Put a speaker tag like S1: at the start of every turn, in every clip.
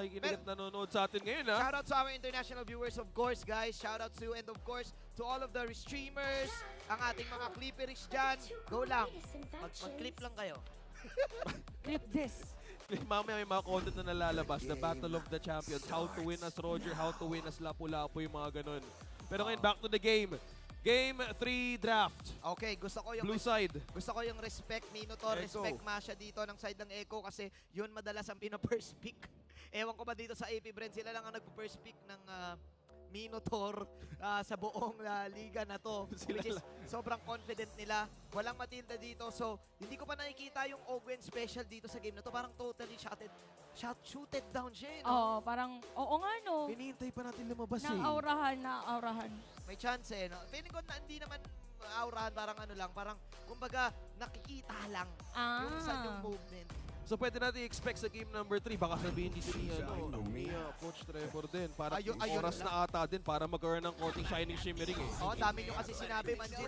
S1: nakikinig at nanonood sa atin ngayon, ha?
S2: Shoutout sa aming international viewers, of course, guys. Shoutout to, and of course, to all of the streamers, ang ating mga clippers dyan. Go lang. Mag-clip lang kayo.
S3: Clip this.
S1: Mamaya may mga content na nalalabas, the Battle of the Champions, how to win as Roger, how to win as Lapu-Lapu, yung mga ganun. Pero ngayon, back to the game. Game 3 draft.
S2: Okay, gusto ko yung
S1: Blue side.
S2: Gusto ko yung respect Minotaur,
S1: Echo.
S2: respect Masha dito ng side ng Echo kasi yun madalas ang pina-first pick. Ewan ko ba dito sa AP Brand, sila lang ang nag-first pick ng Minotaur sa buong liga na to. Which is sobrang confident nila. Walang Matilda dito. So, hindi ko pa nakikita yung Ogwen special dito sa game na to. Parang totally shooted down siya, no?
S3: Oo, parang, oo nga no.
S1: Hinihintay pa natin lumabas, eh.
S3: Naaurahan.
S2: May chance no? Feeling ko na hindi naman aurahan, parang ano lang, parang kumbaga nakikita lang yung saan yung movement.
S1: So pwede natin i-expect sa game number 3, baka sabihin dito ni, Coach Trevor din, para
S2: Ayun
S1: oras
S2: lang.
S1: na ata din para magkaroon ng konting shining shimmering, eh.
S2: Oo, dami nyo kasi sinabi, Manjin,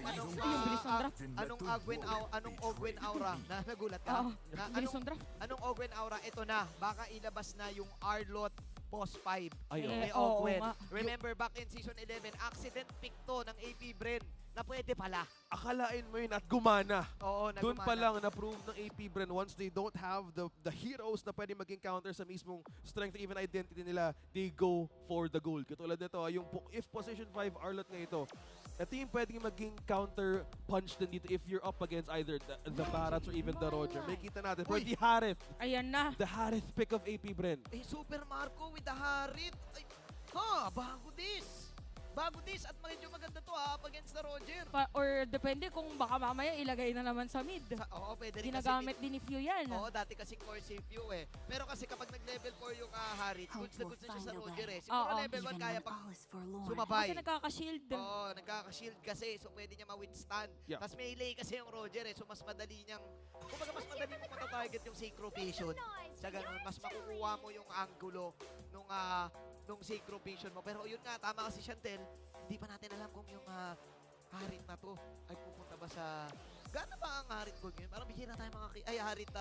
S2: anong Ogwen Aura? Nagulat ka?
S3: Oo, bilis ng draft.
S2: Anong Ogwen Aura? Ito na, baka ilabas na yung Arlot Post 5.
S1: Ay,
S2: May
S3: oo
S2: Ogwen.
S3: nga.
S2: Remember, back in Season 11, accident pick to ng AP Bren na pwede pala.
S1: Akalain mo yun at gumana.
S2: Oo,
S1: Doon pa
S2: nagumana.
S1: lang na-prove ng AP Bren once they don't have the heroes na pwede maging counter sa mismong strength, even identity nila, they go for the gold. Katulad nito, yung if position 5 Arlot nga ito yung pwedeng maging counter punch din dito if you're up against either the Barats or even the Roger. May kita natin. Pero
S2: Uy!
S1: the Harith.
S3: Ayan na.
S1: The Harith pick of AP Bren.
S2: Super Marco with the Harit. Ay, bago this. Bago this at medyo maganda to up against the Roger.
S3: Or depende kung baka mamaya ilagay na naman sa mid.
S2: Oo, pwede rin
S3: Ginagamit
S2: kasi.
S3: din ni Few yan.
S2: Oo, dati kasi core si Few eh. Pero kasi kapag nag-level 4 yung Harit, goods na siya sa Roger eh. Siguro
S3: Oo.
S2: level 1 kaya pang
S3: Kasi
S2: sumabay.
S3: nagkaka-shield.
S2: Oo, nagkaka-shield kasi so pwede niya ma-withstand.
S1: Yeah.
S2: Tapos melee kasi yung Roger eh, so mas madali niyang, kumbaga mas madali mo matatarget yung Synchro Vision. Sa ganun, mas makukuha mo yung angulo nung Synchro Vision mo. Pero yun nga, tama kasi Chantel, hindi pa natin alam kung yung Harit na to ay pupunta ba sa... Gana ba ang Harit gold ngayon? Parang bihira tayo makakita. Ay, Harit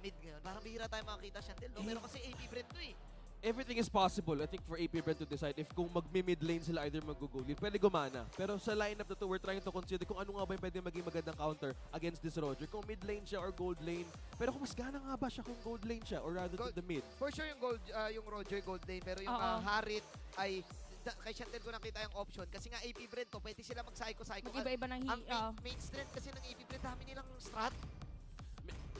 S2: mid ngayon. Parang bihira tayo makakita Chantel. No? Pero kasi AP Brent to eh.
S1: Everything is possible, I think, for AP Bren to decide if kung mag-mid lane sila either mag-goal. Pwede gumana. Pero sa lineup na to, we're trying to consider kung ano nga ba yung pwede maging magandang counter against this Roger. Kung mid lane siya or gold lane. Pero kung mas gana nga ba siya kung gold lane siya or rather to the mid?
S2: For sure yung yung Roger gold lane. Pero yung
S3: Oo.
S2: Harit ay... Kay Chantel ko nakita yung option. Kasi nga AP Brent to, pwede sila mag-psycho-psycho.
S3: Mag-iba-iba ng
S2: Ang main strength kasi ng AP Brent, dami nilang strat.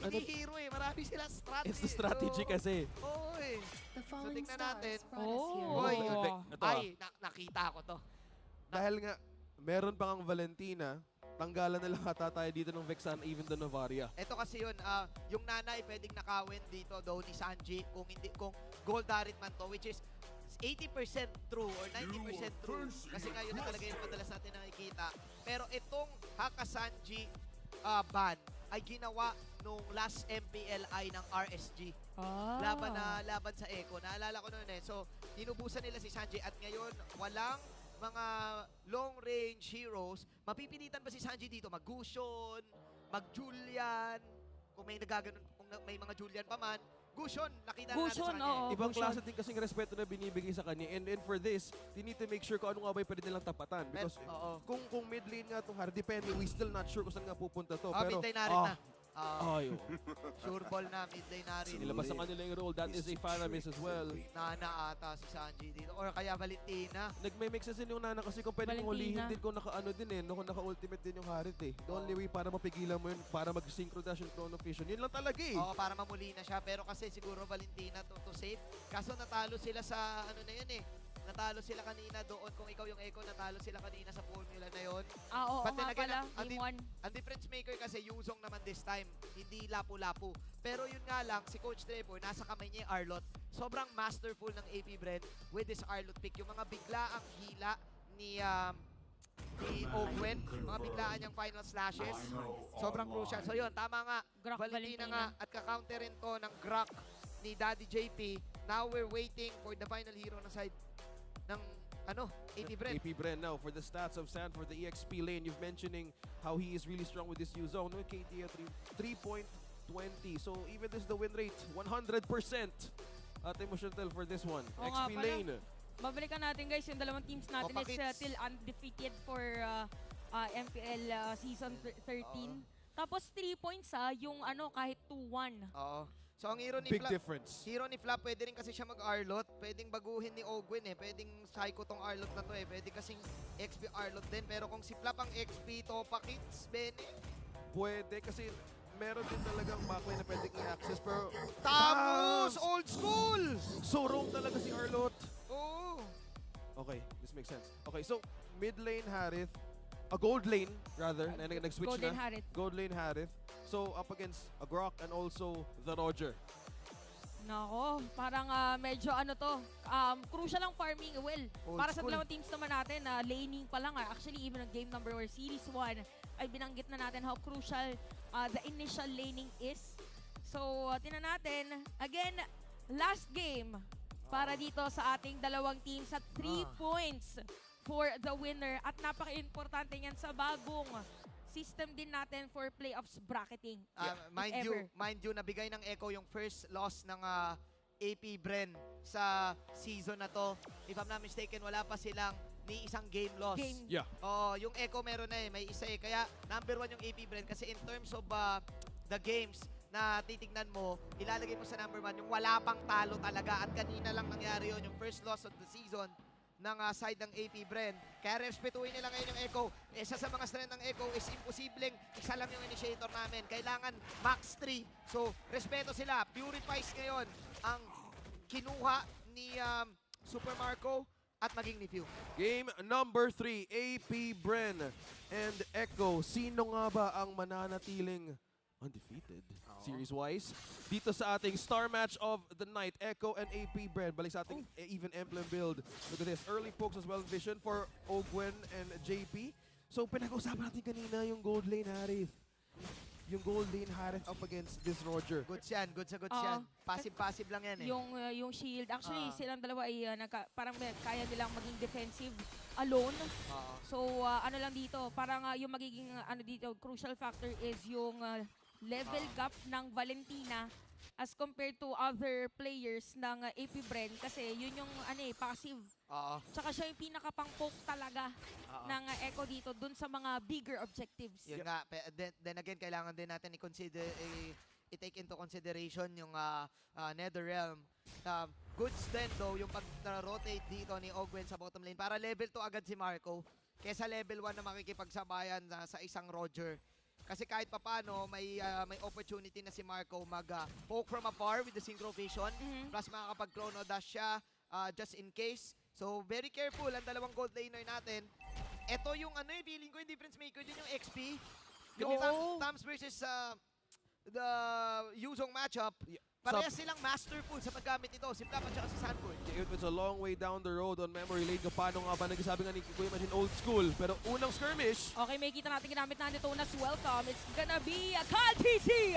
S2: Hindi hero eh, marami silang strat
S1: It's the
S2: eh.
S1: strategy
S2: So,
S1: kasi.
S2: Oo eh. So tingnan natin.
S3: Oh.
S2: Oy,
S1: Ito, ah.
S2: ay, nakita ko to.
S1: Dahil nga, meron pa kang Valentina, tanggalan na lang ata tayo dito ng Vexan, even the Novaria.
S2: Ito kasi yun, yung nanay pwedeng nakawin dito daw ni Sanji kung gold Harit man to, which is 80% true or 90% true. Kasi nga yun na talaga yung madalas natin nakikita. Pero itong Haka Sanji ban ay ginawa nung last MPLI ng RSG. Laban sa Echo. Naalala ko noon eh. So, dinubusan nila si Sanji at ngayon walang mga long-range heroes. Mapipilitan ba si Sanji dito? Mag-Gusion, mag-Julian, kung may nagaganon, kung may mga Julian pa man, Gusion, nakita na natin sa
S3: Gusion,
S2: kanya.
S3: oo.
S1: Ibang
S3: Gusion.
S1: klase din kasing respeto na binibigay sa kanya. And for this, they need to make sure kung ano nga ba yung pwede nilang tapatan. Because
S2: Oo.
S1: kung mid lane nga itong Har, depende, we still not sure kung saan nga pupunta to.
S2: Pero,
S1: Pero,
S2: midday na rin na.
S1: ay,
S2: Sure ball na, midday na rin.
S1: nilabas ang kanila yung role. That is a Fanamis as well.
S2: Nana ata si Sanji dito. Or kaya Valentina.
S1: Nagme-make sense din yung Nana kasi kung pwede mong
S3: Valentina.
S1: hulihin din kung naka-ano din eh, kung naka-ultimate din yung Harit eh. The only way para mapigilan mo yun, para mag-synchro dash yung Chrono Vision, yun lang talaga eh.
S2: Oo, para mamuli na siya. Pero kasi siguro Valentina to save. Kaso natalo sila sa ano na yun eh. Natalo sila kanina doon. Kung ikaw yung Echo, natalo sila kanina sa formula na yun.
S3: Oo
S2: But
S3: nga
S2: then again,
S3: pala.
S2: ang
S3: Game 1.
S2: Ang difference maker kasi Yuzong naman this time. Hindi lapu-lapu. Pero yun nga lang, si Coach Trevor, nasa kamay niya yung Arlot. Sobrang masterful ng AP Bren with this Arlot pick. Yung mga biglaang hila ni Ogwen, mga biglaan niyang final slashes. Sobrang crucial. So yun, tama nga.
S3: Grok
S2: Valentina
S3: Valentina.
S2: nga at ka-counter rin to ng Grok ni Daddy JP. Now we're waiting for the final hero na side ng AP Bren.
S1: AP Bren now for the stats of Sanford, the EXP lane. You've mentioning how he is really strong with this Yuzong. No, KD at 3.20. So even this the win rate, 100%. Ate Mushantel for this one.
S3: Oo nga
S1: XP
S3: pala.
S1: lane.
S3: Babalikan natin guys, yung dalawang teams natin
S2: Opa
S3: is
S2: Kids.
S3: still undefeated for MPL Season 13. Tapos 3 points yung kahit 2-1.
S2: Oo. So ang hero ni
S1: Big
S2: Flap,
S1: difference.
S2: hero ni Flap, pwede rin kasi siya mag-Arlot. Pwedeng baguhin ni Ogwen Pwedeng psycho tong Arlot na to Pwede kasing XP Arlot din. Pero kung si Flap ang XP, Topa Kids, Bene.
S1: Pwede kasi meron din talagang backlane na pwedeng i-access pero
S2: Tamus! Old school!
S1: so roam talaga si Arlot.
S2: Oo.
S1: Okay, this makes sense. Okay, so mid lane Harith, a gold lane rather, na nag-switch
S3: Golden
S1: na.
S3: Harith.
S1: Gold lane Harith. So up against a Grok and also the Roger.
S3: Nako, parang medyo crucial ang farming. Well,
S2: Old
S3: para sa
S2: school.
S3: dalawang teams naman natin, laning pa lang. Actually, even ang game number or series 1, ay binanggit na natin how crucial the initial laning is. So, tinan natin. Again, last game para dito sa ating dalawang teams at 3 points for the winner. At napaka-importante niyan sa bagong system din natin for playoffs bracketing.
S2: Mind you, nabigay ng Echo yung first loss ng AP Bren sa season na to. If I'm not mistaken, wala pa silang ni isang game loss.
S3: Game.
S1: Yeah.
S2: Yung Echo meron na may isa Kaya number 1 yung AP Bren kasi in terms of the games na titignan mo, ilalagay mo sa number 1 yung wala pang talo talaga at kanina lang nangyari yun, yung first loss of the season ng side ng AP Bren. Kaya respetuhin nila ngayon yung Echo. Isa sa mga strength ng Echo is imposibleng isa lang yung initiator namin. Kailangan max 3. So, respeto sila. Purifies ngayon ang kinuha ni Super Marco at maging ni Few.
S1: Game number 3, AP Bren and Echo. Sino nga ba ang mananatiling undefeated series-wise? Dito sa ating star match of the night, Echo and AP Bren. Balik sa ating even emblem build. Look at this, early pokes as well vision for Ogwen and JP. So pinag-usapan natin kanina yung gold lane Harith. Yung gold lane Harith up against this Roger.
S2: Goods yan, goods yan. Passive-passive lang yan
S3: Yung shield. Actually, silang dalawa ay parang kaya nilang maging defensive alone. So, ano lang dito, parang yung magiging dito, crucial factor is yung level gap ng Valentina as compared to other players ng AP Bren kasi yun yung passive. Tsaka siya yung pinaka-pang-poke talaga ng Echo dito dun sa mga bigger objectives.
S2: Yun nga, then again, kailangan din natin i-consider, i-take into consideration yung Netherrealm. Goods din though, yung pag-rotate dito ni Ogwen sa bottom lane para level 2 agad si Marco kesa level 1 na makikipagsabayan sa isang Roger. Kasi kahit papano, may opportunity na si Marco mag-poke from afar with the synchro vision. Plus makakapag-chrono dash siya just in case. So very careful ang dalawang gold laner natin. Ito yung feeling ko yung difference maker din yung XP. Yung Tams versus the Yuzong matchup. Parehas silang masterful sa paggamit ito. Si Flap at saka si Sanford.
S1: It's a long way down the road on memory lane. Paano nga ba nagsasabi nga ni Kuya Imagine old school. Pero unang skirmish.
S3: Okay, may kita natin ginamit na nito na welcome. It's gonna be a Carl TC!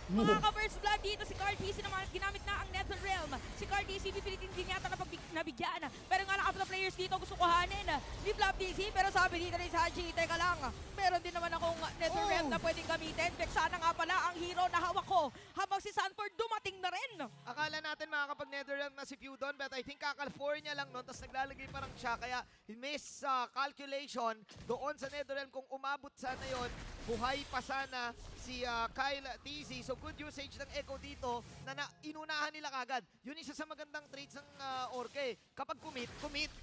S3: Mga ka-first blood dito si Carl TC naman ginamit na ang Netherrealm. Si Carl TC pipilitin din yata na nabigyan. Pero nga lang couple players dito gusto kuhanin ni Flap TC. Pero sabi dito ni Sanji, teka lang, meron din naman akong Netherrealm na pwedeng gamitin. Vexana nga pala ang hero na hawak ko. Habang si Sanford dumating na rin.
S2: Akala natin makakapag-Netherrealm na si Feudon, but I think kakal-4 niya lang noon, tapos naglalagay parang siya, kaya miss calculation doon sa Netherrealm. Kung umabot sana yon, buhay pa sana si Kyle TZ. So good usage ng Echo dito na inunahan nila kagad. Yun isa sa magandang traits ng Orke. Kapag commit.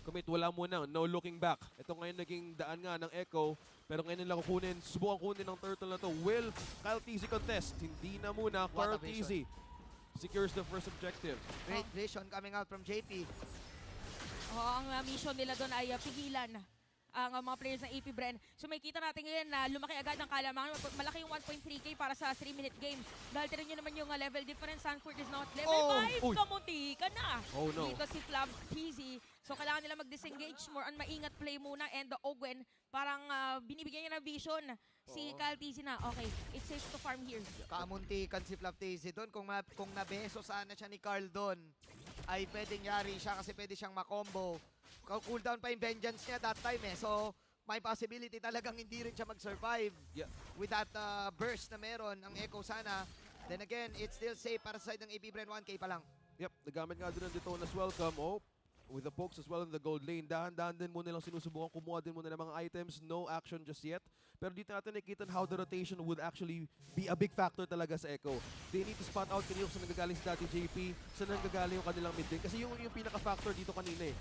S1: Commit, wala muna. No looking back. Ito ngayon naging daan nga ng Echo. Pero ngayon nila kukunin. Subukan kunin ng turtle na to. Will Kyle TZ contest? Hindi na muna.
S2: What a
S1: Carl TZ secures the first objective.
S2: Great vision coming out from JP.
S3: Ang mission nila doon ay pigilan ang mga players ng AP Bren. So may kita natin ngayon na lumaki agad ang kalamangan. Malaki yung 1.3k para sa 3-minute game. Dahil tinan nyo naman yung level difference. Sanford is not level 5. Kamunti ka na.
S1: Oh no.
S3: Dito si Flap TZ. So kailangan nila mag-disengage more on maingat play muna. And the Ogwen, parang binibigyan niya ng vision. Si Kyle TZ na, okay, it's safe to farm here.
S2: Kamuntikan si Flap TZ doon. Kung nabeso sana siya ni Carl doon, ay pwedeng yari siya kasi pwede siyang makombo. Cooldown pa yung vengeance niya that time So, may possibility talagang hindi rin siya mag-survive with that burst na meron ang Echo sana. Then again, it's still safe para sa side ng AP Bren. 1k pa lang.
S1: Yep, nagamit nga din ng Detona's Welcome. Oh, with the pokes as well in the gold lane. Dahan-dahan din muna lang sinusubukan kumuha din muna ng mga items. No action just yet. Pero dito natin nakikita how the rotation would actually be a big factor talaga sa Echo. They need to spot out kanino saan nanggagaling si Dati JP, saan nanggagaling yung kanilang mid lane. Kasi yung pinaka-factor dito kanina eh.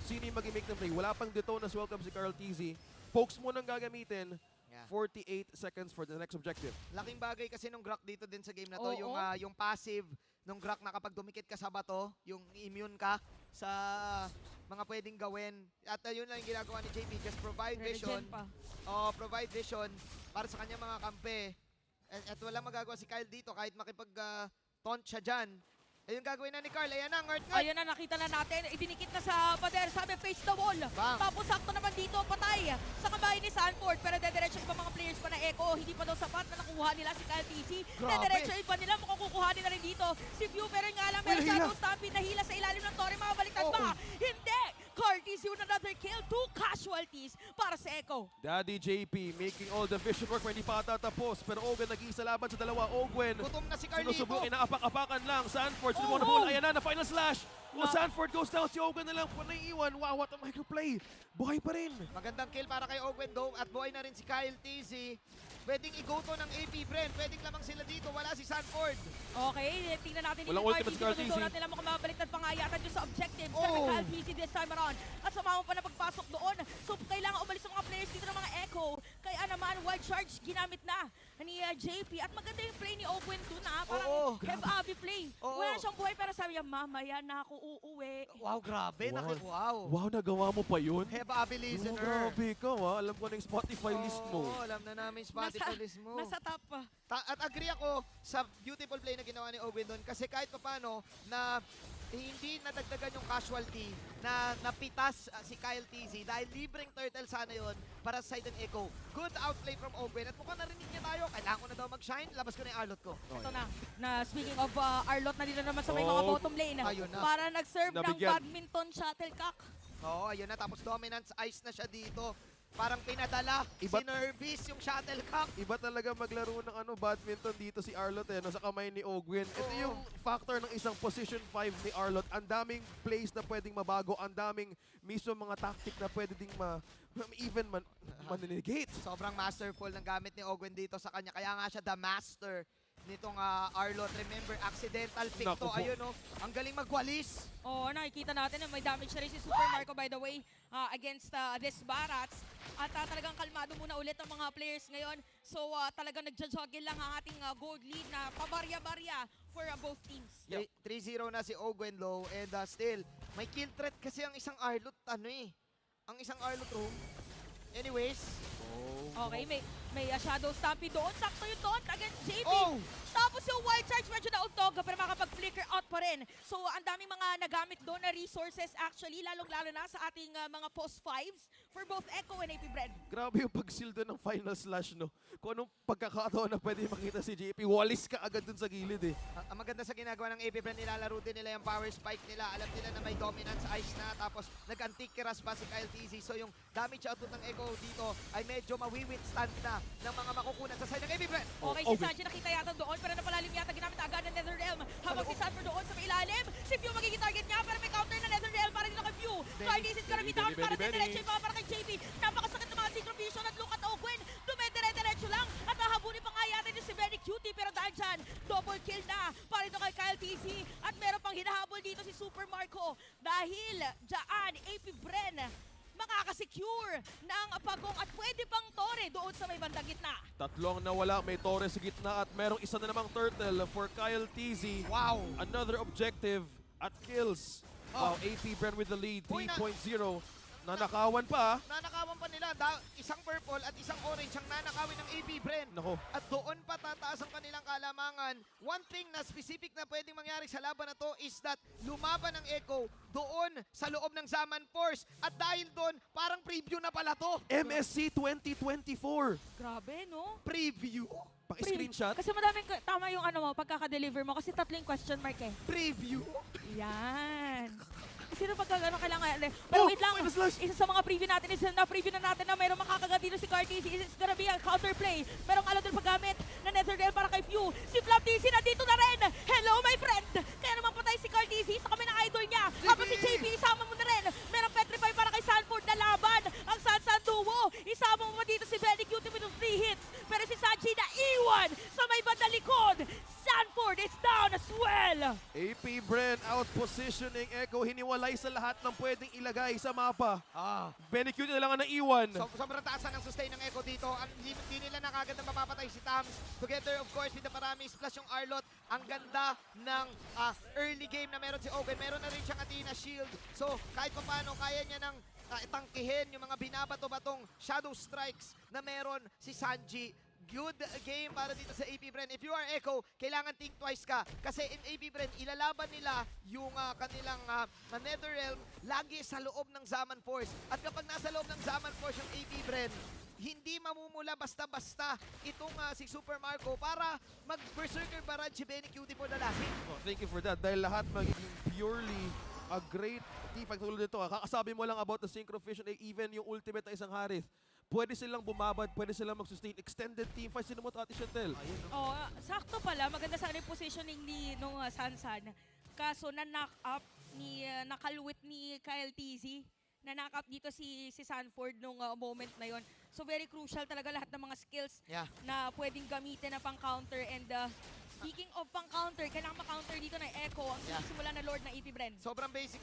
S1: Sino yung mag-make ng play? Wala pang Detona's Welcome si Carl TZ. Pokes mo nang gagamitin.
S2: Yeah.
S1: 48 seconds for the next objective.
S2: Laking bagay kasi nung Grok dito din sa game na to,
S3: Oo.
S2: yung passive nung Grok na kapag dumikit ka sa bato, yung immune ka sa mga pwedeng gawin. At yun lang yung ginagawa ni JP, just provide vision.
S3: Regen pa.
S2: Provide vision para sa kanya mga kampe. At walang magagawa si Kyle dito kahit makipag-taunt siya dyan. Ayun gagawin na ni Carl. Ayan na, ngart.
S3: Ayun na, nakita na natin. Idinikit na sa pader. Sabi, face the wall.
S2: Bang.
S3: Tapos sakto naman dito, patay. Sa kamay ni Sanford. Pero dediretso ibang mga players pa na Echo. Hindi pa daw sapat na nakuha nila si Kyle TC.
S2: Grabe.
S3: Dediretso iba nila. Mukhang kukuhanin na rin dito. Si View, pero nga lang. Meron
S1: Hila.
S3: Shadow Stampede na hila sa ilalim ng Torre. Makabaliktad ba? Hindi! Carl TC with another kill. 2 casualties para sa Echo.
S1: Daddy JP making all the vision work. Hindi pa tatapos. Pero Owen nag-iisa laban sa dalawa. Owen
S2: Gutom na si Carlito.
S1: sinusubukin na apak-apakan lang. Sanford,
S3: Oo.
S1: sumuna ayan na final slash.
S3: Na-
S1: Sanford goes down. Si Owen na lang po naiiwan. Wow, what a microplay. Buhay pa rin.
S2: Magandang kill para kay Owen Dome at buhay na rin si Kyle TZ. Pwedeng i-go to ng AP Bren. Pwedeng lamang sila dito. Wala si Sanford.
S3: Okay, tingnan natin dito
S1: Walang
S3: yung
S1: ultimate si Carl TC.
S3: natin lang mukhang mabaliktad pa nga yata dyan sa objective.
S2: Oh.
S3: Sabi Carl TC this time around. At sumama pa na pagpasok doon. So kailangan umalis sa mga players dito ng mga Echo. Kaya naman, wild charge ginamit na ni JP. At maganda yung play ni Owen doon na. Parang
S2: Oo.
S3: have Abby play.
S2: Oo.
S3: Wala siyang buhay pero sabi niya, mamaya na ako uuwi.
S2: Wow, grabe.
S1: Wow.
S2: Wow.
S1: Wow, nagawa mo pa yun?
S2: Heba Abby
S1: Oh,
S2: listener.
S1: grabe ka, ha? Alam ko na yung Spotify list mo.
S2: Oo, alam na namin Spotify list mo.
S3: Nasa top pa.
S2: At agree ako sa beautiful play na ginawa ni Owen doon kasi kahit paano na hindi nadagdagan yung casualty na napitas si Kyle TZ dahil libreng turtle sana yon para sa side ng Echo. Good outplay from Owen at mukhang narinig niya tayo. Kailangan ko na daw mag-shine. Labas ko na yung Arlot ko.
S3: Ito na speaking of Arlot na dito naman sa may mga
S1: Oh,
S3: bottom lane.
S2: ayun na.
S3: Para nag-serve ng
S1: Nabigyan.
S3: badminton shuttlecock.
S2: Oo, ayun na. Tapos dominance ice na siya dito. Parang pinadala
S1: Iba-
S2: si Nervis yung shuttlecock.
S1: Iba talaga maglaro ng badminton dito si Arlot eh, no, sa kamay ni Ogwin. Ito
S2: Oo.
S1: yung factor ng isang position 5 ni Arlot. Ang daming plays na pwedeng mabago, ang daming mismo mga tactic na pwede ding manenegate.
S2: Sobrang masterful ng gamit ni Ogwen dito sa kanya. Kaya nga siya the master nitong Arlot. Remember, accidental pick
S1: Naku
S2: to.
S1: po.
S2: Ayun, oh. Ang galing magwalis.
S3: Oo, nakikita natin na may damage na rin si Super Marco by the way against this Barats. At talagang kalmado muna ulit ang mga players ngayon. So talagang nagja-juggle lang ang ating gold lead na pabarya-barya for both teams.
S1: Yep.
S2: 3-0 na si Ogwen Low. And still, may kill threat kasi ang isang Arlot, ang isang Arlot room. Anyways,
S3: Okay, may Shadow Stampede doon. Sakto yung taunt against JP.
S2: oh!
S3: Tapos yung wild charge medyo naugtog pero makapag-flicker out pa rin. So ang daming mga nagamit doon na resources actually, lalong-lalo na sa ating mga post 5s for both Echo and AP Bren.
S1: Grabe yung pag-seal doon ng final slash, no? Kung anong pagkakataon na pwede makita si JP, walis ka agad dun sa gilid eh.
S2: Ang maganda sa ginagawa ng AP Bren, nilalaro din nila yung power spike nila. Alam nila na may dominance ice na. Tapos nag-antikiras pa si Kyle TZ. So yung damage output ng Echo dito ay medyo mawi-withstand na ng mga makukunan sa side ng AP Bren.
S3: Okay, si Sanji nakita yata doon pero napalalim yata ginamit agad ng Netherrealm. Habang si Sanford doon sa may ilalim, si Pew magiging target niya pero may counter na Netherrealm para dito kay Pew. Cardiz is gonna be down para diretso yung mga para kay JP. Napakasakit ng mga synchro vision at look at Ogwen. Dumedire-diretso lang at nahabulin pa nga yata yung si Benny Cutie pero dahil dyan, double kill na para dito kay Kyle TC at meron pang hinahabol dito si Super Marco dahil dyan AP Bren makakasecure ng pagong at pwede pang Torre doon sa may bandang gitna.
S1: Tatlong nawala, may Torres sa gitna at merong isa na namang turtle for Kyle TZ.
S2: Wow!
S1: Another objective at kills. Wow, AP Bren with the lead,
S2: Uy, na-
S1: 3.0. Nanakawan pa.
S2: Nanakawan pa nila. Isang purple at isang orange ang nanakawin ng AP Bren.
S1: Nako,
S2: At doon pa tataas ang kanilang kalamangan. One thing na specific na pwedeng mangyari sa laban na to is that lumaban ng Echo doon sa loob ng Zaman Force. At dahil doon, parang preview na pala to.
S1: MSC 2024.
S3: Grabe, no?
S2: Preview?
S1: Paki-screenshot.
S3: Kasi madaming tama yung ano mo, pagkaka-deliver mo kasi tatlo yung question mark eh.
S2: Preview?
S3: Yan. Sino pagkagano kailangan? Pero wait lang,
S1: may slash.
S3: isa sa mga preview natin is na-preview na natin na mayroong makakagat dito si Cartiz. It's gonna be a counterplay. Merong alam din paggamit na Netherrealm para kay Few. Si Flap DC nandito na rin. Hello, my friend! Kaya naman patay si Cartiz. idol niya. Habang si JP, isama mo na rin. Merong petrify para kay Sanford na laban. Ang Sansan duo. Isama mo dito si Benny Cutie with 3 hits. Pero si Sanji na iwan sa may bandang likod. Sanford is down as well.
S1: AP Bren out positioning Echo. Hiniwalay sa lahat ng pwedeng ilagay sa mapa. Benny Q na lang ang naiwan.
S2: Sobrang taas ang sustain ng Echo dito. Hindi nila na kagad na mapapatay si Tams. Together, of course, with the Paramis plus yung Arlot. Ang ganda ng early game na meron si Owen. Meron na rin siyang Athena Shield. So, kahit pa paano, kaya niya nang tangkihin yung mga binabato-batong Shadow Strikes na meron si Sanji. Good game para dito sa AP Bren. If you are Echo, kailangan think twice ka. Kasi in AP Bren, ilalaban nila yung kanilang Netherrealm lagi sa loob ng Zaman Force. At kapag nasa loob ng Zaman Force yung AP Bren, hindi mamumula basta-basta itong si Super Marco para mag-Berserker Barrage si Benny Cutie for the last hit.
S1: Oh, thank you for that. Dahil lahat magiging purely a great team fight tulad nito. Kakasabi mo lang about the Synchro Vision, even yung ultimate na isang Harith. Pwede silang bumabad, pwede silang mag-sustain. Extended team fight, sino mo ito, Ate Chantel?
S3: Oh, sakto pala. Maganda sana yung positioning ni nung Sansan. Kaso na-knock up ni nakalwit ni Kyle TZ. Na-knock up dito si Sanford nung moment na yon. So very crucial talaga lahat ng mga skills na pwedeng gamitin na pang-counter. And speaking of pang-counter, kailangan ma-counter dito ng Echo ang simula na Lord ng AP Bren.
S2: Sobrang basic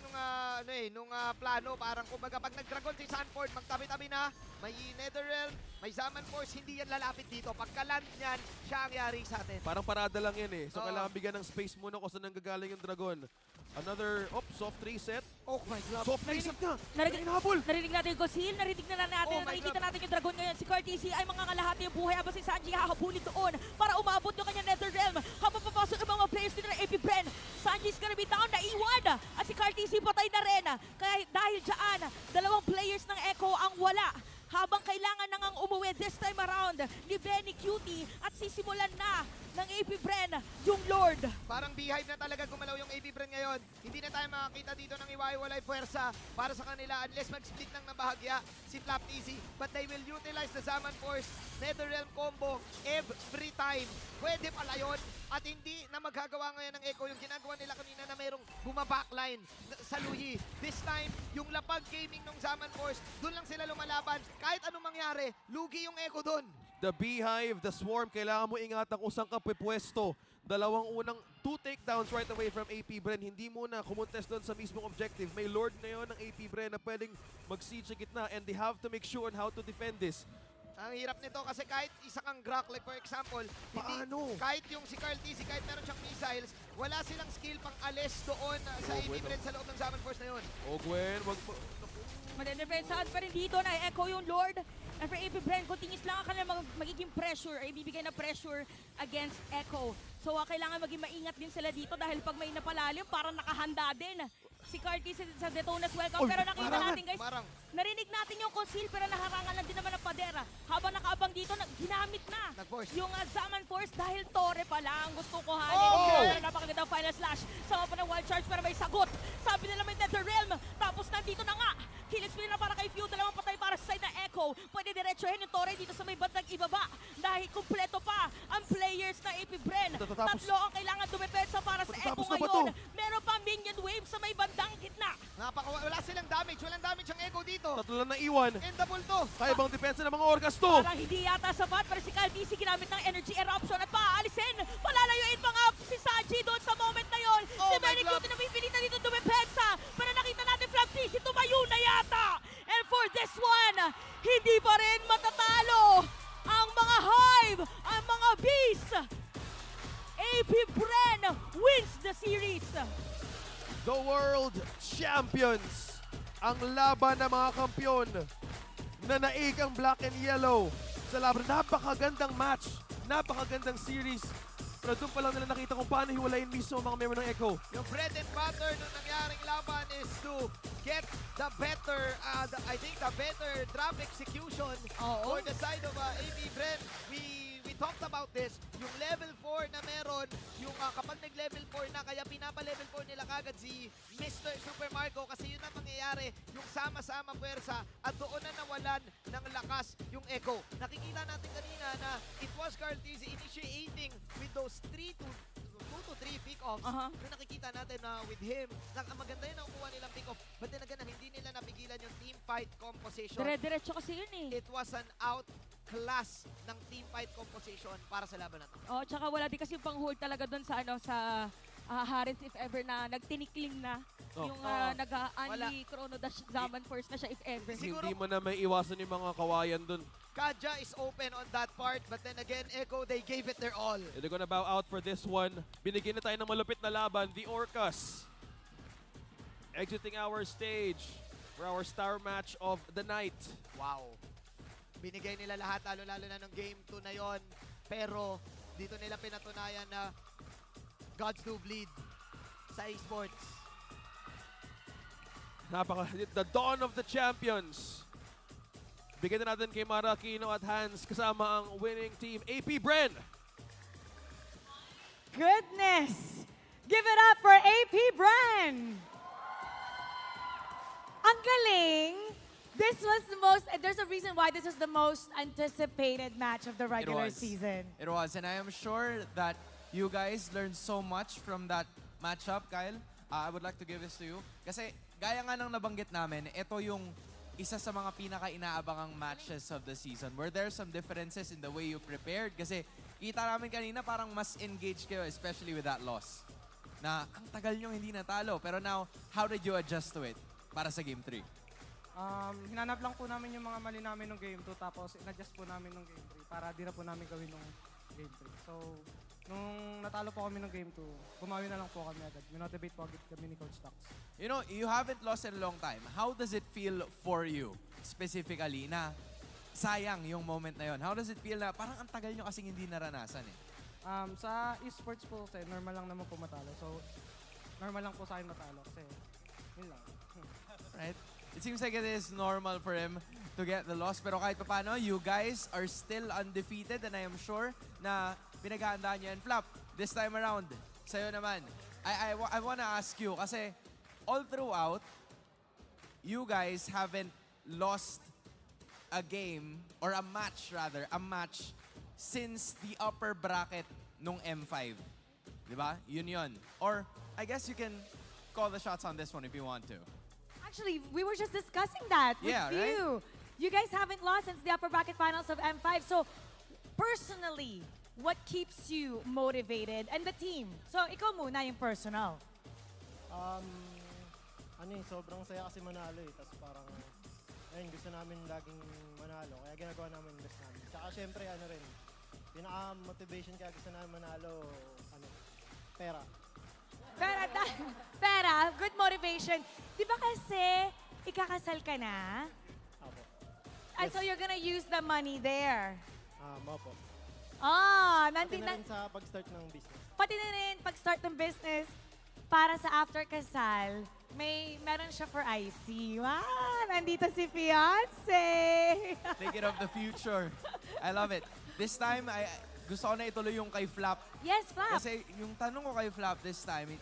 S2: nung plano. Parang kumbaga pag nag-dragon si Sanford, magtabi-tabi na. May Netherrealm, may Zaman Force, hindi yan lalapit dito. Pagka-land niyan, siya ang yari sa atin.
S1: Parang parada lang yan eh. So kailangan bigyan ng space muna kung saan nanggagaling yung Dragon. Another, soft reset.
S2: Oh my God.
S1: Soft reset na!
S3: Narinig natin yung Gosil, narinig na natin, nakikita natin yung Dragon ngayon. Si Cartesi ay mga kalahati yung buhay habang si Sanji hahabulin doon para umabot yung kanyang Netherrealm. Habang papasok yung mga players dito ng AP Bren, Sanji's gonna be down, naiwan. At si Cartesi patay na rin. Kaya dahil dyan, dalawang players ng Echo ang wala. Habang kailangan nang umuwi this time around ni Benny Cutie at sisimulan na ng AP Bren yung Lord.
S2: Parang beehive na talaga gumalaw yung AP Bren ngayon. Hindi na tayo makakita dito ng iwahiwalay puwersa para sa kanila unless mag-split ng nabahagya si Flap TZ. But they will utilize the Zaman Force Netherrealm combo every time. Pwede pala yun. At hindi na magagawa ngayon ng Echo yung ginagawa nila kanina na mayroong bumabackline sa Luyi. This time, yung lapag gaming ng Zaman Force, doon lang sila lumalaban. Kahit anong mangyari, lugi yung Echo doon.
S1: The Beehive, the Swarm, kailangan mo ingatan kung saan ka pwepwesto. Dalawang unang 2 takedowns right away from AP Bren. Hindi muna kumontes doon sa mismong objective. May Lord ngayon ng AP Bren na pwedeng mag-siege sa gitna and they have to make sure on how to defend this.
S2: Ang hirap nito kasi kahit isa kang Grak, like for example, hindi, kahit yung si Carl TZ, kahit meron siyang missiles, wala silang skill pang alis doon sa AP Bren sa loob ng Zaman Force na yun.
S1: Gwen,
S3: Madedefensahan pa rin dito na Echo yung Lord. And for AP Bren, continuous lang ang kanilang magiging pressure, ay ibibigay na pressure against Echo. So kailangan maging maingat din sila dito dahil pag may napalalim, parang nakahanda din. Si Carty sa Detona's welcome. Pero nakita natin guys, narinig natin yung conceal pero naharangan lang din naman ng padera. Habang nakaabang dito, ginamit na yung Zaman Force dahil Torre pa lang gusto ko hanin. Napakagandang final slash. Sama pa ng wild charge pero may sagot. Sabi nila may Netherrealm. Tapos nandito na nga. Kill spin na para kay Few. Dalawang patay para sa side na Echo. Pwede diretsuhin yung Torre dito sa may bandang ibaba. Dahil kumpleto pa ang players na AP Bren. Tatlo ang kailangan dumepensa para sa Echo ngayon. Meron pa minion wave sa may bandang gitna.
S2: Wala silang damage. Walang damage ang Echo dito.
S1: Tatlo lang na iwan.
S2: Endable to.
S1: Kaya bang depensa ng mga Orcas to?
S3: Parang hindi yata sapat pero si Kyle DC ginamit ng energy eruption at paaalisin. Palalayuin pa nga si Sanji doon sa moment na yon. Si Benny Cutie na pipilitan dito dumepensa. Pero nakita natin Flap TZ tumayo na yata. And for this one, hindi pa rin matatalo ang mga Hive, ang mga Beasts. AP Bren wins the series.
S1: The World Champions. Ang laban ng mga kampyon na naig ang black and yellow sa laban. Napakagandang match. Napakagandang series. Pero doon pa lang nila nakita kung paano hiwalayin mismo ang mga member ng Echo.
S2: Yung bread and butter nung nangyaring laban is to get the better, I think the better draft execution for the side of AP Bren. We talked about this, yung level 4 na meron, yung kapag nag-level 4 na, kaya pinapa-level 4 nila kagad si Mr. Super Marco kasi yun ang mangyayari, yung sama-sama puwersa at doon na nawalan ng lakas yung Echo. Nakikita natin kanina na it was Carl TZ initiating with those 3 to 2 to 3 pick-offs. Yung nakikita natin na with him, maganda yun ang kuha nilang pick-off. But then again, hindi nila napigilan yung team fight composition.
S3: Dire-diretso kasi yun eh.
S2: It was an outclass ng team fight composition para sa laban na to.
S3: Oh, tsaka wala din kasi yung pang-hold talaga doon sa Harith if ever na nagtinikling na. Yung nag-unli Chrono Dash Zaman Force na siya if ever.
S2: Siguro-
S1: Hindi mo na may iwasan yung mga kawayan dun.
S2: Kaja is open on that part, but then again, Echo, they gave it their all.
S1: They're gonna bow out for this one. Binigyan na tayo ng malupit na laban, the Orcas. Exiting our stage for our star match of the night.
S2: Wow. Binigay nila lahat, lalo-lalo na ng game 2 na yon. Pero, dito nila pinatunayan na gods do bleed sa esports.
S1: The dawn of the champions. Bigyan na natin kay Mara Aquino at Hans kasama ang winning team, AP Bren.
S4: Goodness! Give it up for AP Bren! Ang galing! This was the most, there's a reason why this is the most anticipated match of the regular
S5: was.
S4: season.
S5: It was, and I am sure that you guys learned so much from that matchup, Kyle. I would like to give this to you. Kasi gaya nga ng nabanggit namin, ito yung isa sa mga pinaka-inaabangang matches of the season where there are some differences in the way you prepared. Kasi kita namin kanina parang mas engaged kayo, especially with that loss. Na ang tagal nyo hindi natalo. Pero now, how did you adjust to it para sa Game 3?
S6: Hinanap lang po namin yung mga mali namin ng Game 2 tapos in-adjust po namin ng Game 3 para di na po namin gawin ng Game 3. So, nung natalo po kami ng Game 2, bumawi na lang po kami agad. Minotivate po agad kami ni Coach Tax.
S5: You know, you haven't lost in a long time. How does it feel for you, specifically, na sayang yung moment na yon? How does it feel na parang ang tagal nyo kasing hindi naranasan eh?
S6: Sa esports po kasi normal lang naman po matalo. So, normal lang po sa akin matalo kasi yun lang.
S5: Right? It seems like it is normal for him to get the loss. Pero kahit pa paano, you guys are still undefeated and I am sure na pinaghahandaan nyo. And Flap, this time around, sa'yo naman, I wanna ask you kasi all throughout, you guys haven't lost a game, or a match rather, since the upper bracket nung M5. Diba? Yun. Or, I guess you can call the shots on this one if you want to.
S4: Actually, we were just discussing that with
S5: Yeah, right?
S4: you. You guys haven't lost since the upper bracket finals of M5. So, personally, what keeps you motivated and the team? So, ikaw muna yung personal.
S7: Sobrang saya kasi manalo eh. Tapos parang, ayun, gusto namin laging manalo. Kaya ginagawa namin yung best namin. Tsaka syempre, pinaka-motivation kaya gusto namin manalo, pera.
S4: Pera, good motivation. Di ba kasi, ikakasal ka na?
S7: Apo.
S4: And so you're gonna use the money there.
S7: Opo.
S4: Ah,
S7: Pati na rin sa pag-start ng business.
S4: Pati na rin pag-start ng business para sa after kasal, meron siya for IC. Wow, nandito si fiancé.
S5: Thinking of the future. I love it. This time, gusto ko na ituloy yung kay Flap.
S4: Yes, Flap.
S5: Kasi yung tanong ko kay Flap this time,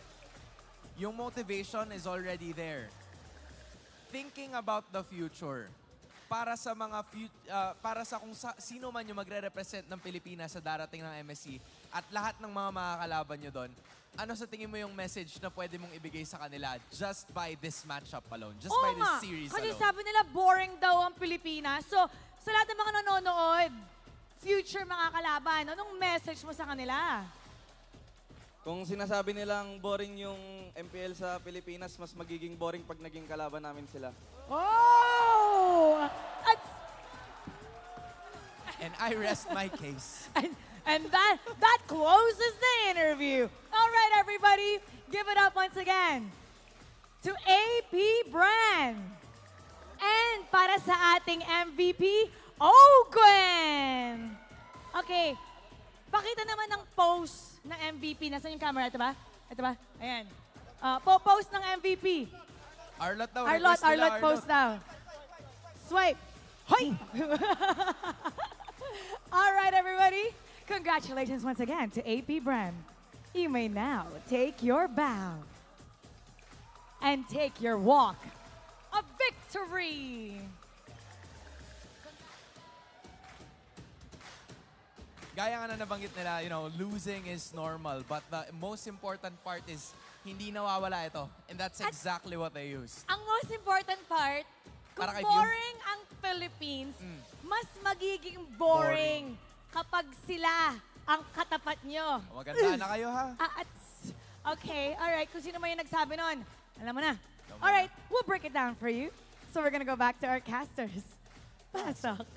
S5: yung motivation is already there. Thinking about the future, para sa mga para sa kung sino man yung magre-represent ng Pilipinas sa darating ng MSC at lahat ng mga makakalaban nyo doon, ano sa tingin mo yung message na pwede mong ibigay sa kanila just by this matchup alone? Just by this series
S4: kasi
S5: alone?
S4: sabi nila boring daw ang Pilipinas. So, sa lahat ng mga nanonood, future mga kalaban, anong message mo sa kanila?
S8: Kung sinasabi nilang boring yung MPL sa Pilipinas, mas magiging boring pag naging kalaban namin sila.
S4: Oh!
S5: And I rest my case.
S4: And that closes the interview. All right, everybody, give it up once again to AP Brand. And para sa ating MVP, Ogwen! Okay, pakita naman ng pose ng MVP. Nasaan yung camera? Ito ba? Ito ba? Ayan. Post ng MVP.
S5: Arlot daw.
S4: Arlot, post daw. Swipe. Hoy! All right, everybody. Congratulations once again to AP Brand. You may now take your bow and take your walk of victory.
S5: gaya nga na nabanggit nila, losing is normal. But the most important part is hindi nawawala ito. And that's exactly what they use.
S4: Ang most important part, kung
S5: Para kay
S4: boring ang Philippines, mas magiging boring kapag sila ang katapat nyo.
S5: Maganda na kayo, ha?
S4: Okay, alright. Kung sino man yung nagsabi nun, alam mo na. Alright, we'll break it down for you. So we're gonna go back to our casters. Pasok.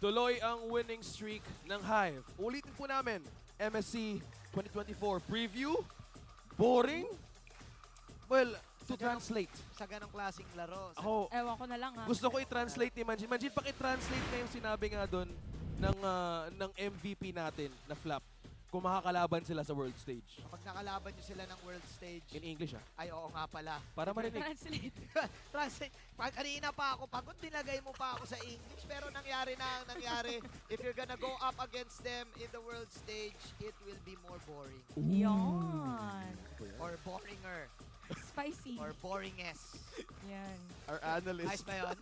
S1: Tuloy ang winning streak ng Hive. Ulitin po namin, MSC 2024 preview. Boring? Well, to translate.
S2: Sa ganong klaseng laro.
S1: Ako,
S3: Ewan ko na lang ha.
S1: gusto ko i-translate ni Manjin. Manjin, paki-translate na yung sinabi nga doon ng MVP natin na Flap. Kung makakalaban sila sa world stage.
S2: Kapag nakalaban nyo sila ng world stage,
S1: In English,
S2: ay oo nga pala.
S1: para marinig.
S3: Translate.
S2: Translate. Kanina pa ako pagod, nilagay mo pa ako sa English. Pero nangyari na ang nangyari. If you're gonna go up against them in the world stage, it will be more boring.
S4: Yan.
S2: Or boringer.
S3: Spicy.
S2: Or boringest.
S4: Yan.
S1: Our analyst.
S2: Ayos ba yun?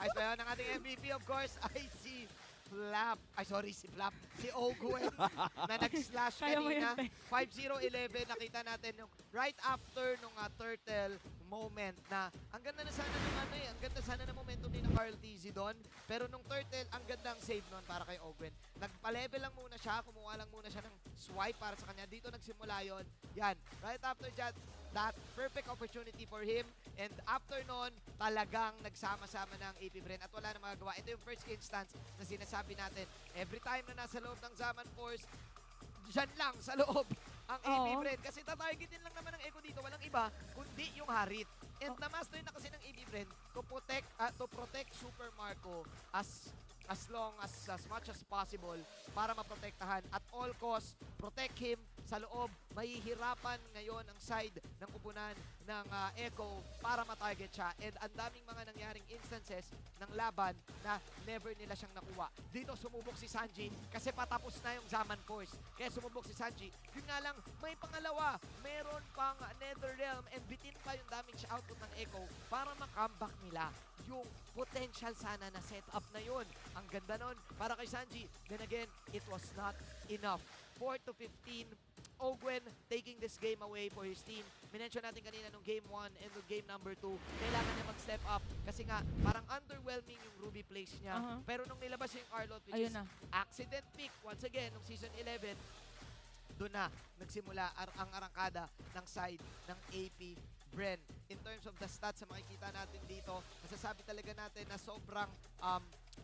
S2: Ayos ba yun? Ang ating MVP, of course, ay si Flap. Ay, sorry, si Flap. Si Ogwen na nag-slash
S3: Kaya mo
S2: kanina.
S3: yun,
S2: 5-0-11. Nakita natin yung right after nung turtle moment na ang ganda na sana ng ang ganda sana ng momentum ni na Carl TZ doon. Pero nung turtle, ang gandang save noon para kay Ogwen. Nagpa-level lang muna siya, kumuha lang muna siya ng swipe para sa kanya. Dito nagsimula yon. Yan, right after that perfect opportunity for him. And after nun, talagang nagsama-sama ng AP Bren at wala na magagawa. Ito yung first instance na sinasabi natin. Every time na nasa loob ng Zaman Force, dyan lang sa loob ang AP
S3: Oo.
S2: Bren. Kasi tatargetin lang naman ng Echo dito. Walang iba, kundi yung Harit. And na-master na kasi ng AP Bren to protect Super Marco as much as possible para maprotektahan. At all costs, protect him sa loob. Mahihirapan ngayon ang side ng kupunan ng Echo para matarget siya. And ang daming mga nangyaring instances ng laban na never nila siyang nakuha. Dito sumubok si Sanji kasi patapos na yung Zaman Force. Kaya sumubok si Sanji. Yun nga lang, may pangalawa. Meron pang Netherrealm and bitin pa yung damage output ng Echo para ma-comeback nila yung potential sana na setup na yun. Ang ganda nun para kay Sanji. Then again, it was not enough. 4-15, Ogwen taking this game away for his team. Minention natin kanina nung game 1 and nung game number 2, kailangan niya mag-step up kasi nga parang underwhelming yung Ruby plays niya. Pero nung nilabas niya yung Arlot, which
S3: Ayun
S2: is
S3: na.
S2: accident pick, once again, nung season 11, doon na nagsimula ang arangkada ng side ng AP Bren. In terms of the stats na makikita natin dito, masasabi talaga natin na sobrang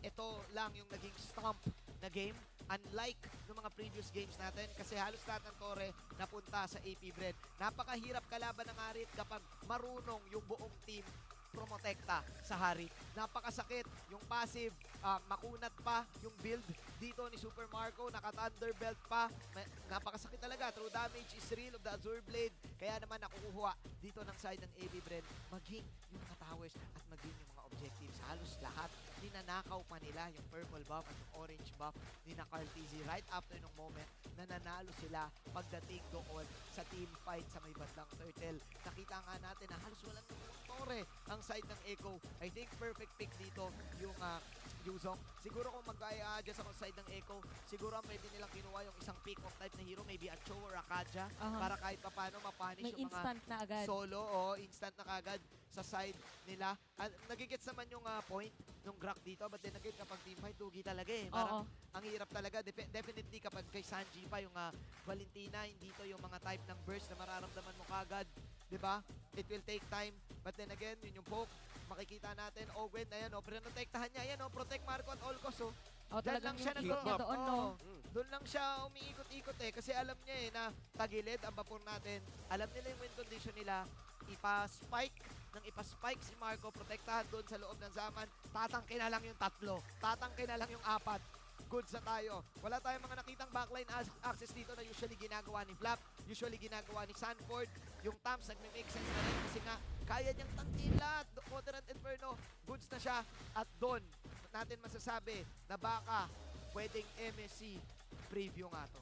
S2: ito lang yung naging stomp na game. Unlike ng mga previous games natin kasi halos lahat ng tore napunta sa AP Bren. Napakahirap kalaban ng Harit kapag marunong yung buong team promotekta sa Harit. Napakasakit yung passive, makunat pa yung build dito ni Super Marco, naka-Thunderbelt pa. Napakasakit talaga. True damage is real of the Azure Blade. Kaya naman nakukuha dito ng side ng AP Bren maging yung mga towers at maging yung mga objectives. Halos lahat ninanakaw pa nila yung purple buff at yung orange buff ni na Carl TZ right after nung moment na nanalo sila pagdating doon sa team fight sa may bandang turtle. Nakita nga natin na halos walang tore ang side ng Echo. I think perfect pick dito yung Yuzong. Siguro kung mag-adjust ako sa side ng Echo, siguro ang pwede nilang kinuha yung isang pick of type na hero, maybe Ancho or Akaja, para kahit papano mapanish
S3: May
S2: yung mga
S3: instant na agad.
S2: solo o instant na kagad sa side nila. Nagigets naman yung point nung Grak dito, but then again kapag team fight, dugi talaga eh. Parang ang hirap talaga. Definitely kapag kay Sanji pa yung Valentina, hindi to yung mga type ng burst na mararamdaman mo kagad. Diba? It will take time. But then again, yun yung poke. Makikita natin, Ogwen, ayan o, prenotektahan niya, ayan o, protect Marco at all cost o. Diyan lang siya
S3: yung niya doon, no?
S2: Doon lang siya umiikot-ikot eh. Kasi alam niya eh na tagilid ang vapor natin. Alam nila yung win condition nila. Ipa-spike si Marco. Protektahan doon sa loob ng Zaman. Tatangke na lang yung 3. Tatangke na lang yung 4. Goods na tayo. Wala tayong mga nakitang backline access dito na usually ginagawa ni Flap. Usually ginagawa ni Sanford. Yung Tams nagme-make sense na rin kasi nga kaya niyang tangkin lahat. Moderate Inferno. Goods na siya. At doon natin masasabi na baka pwedeng MSC preview nga to.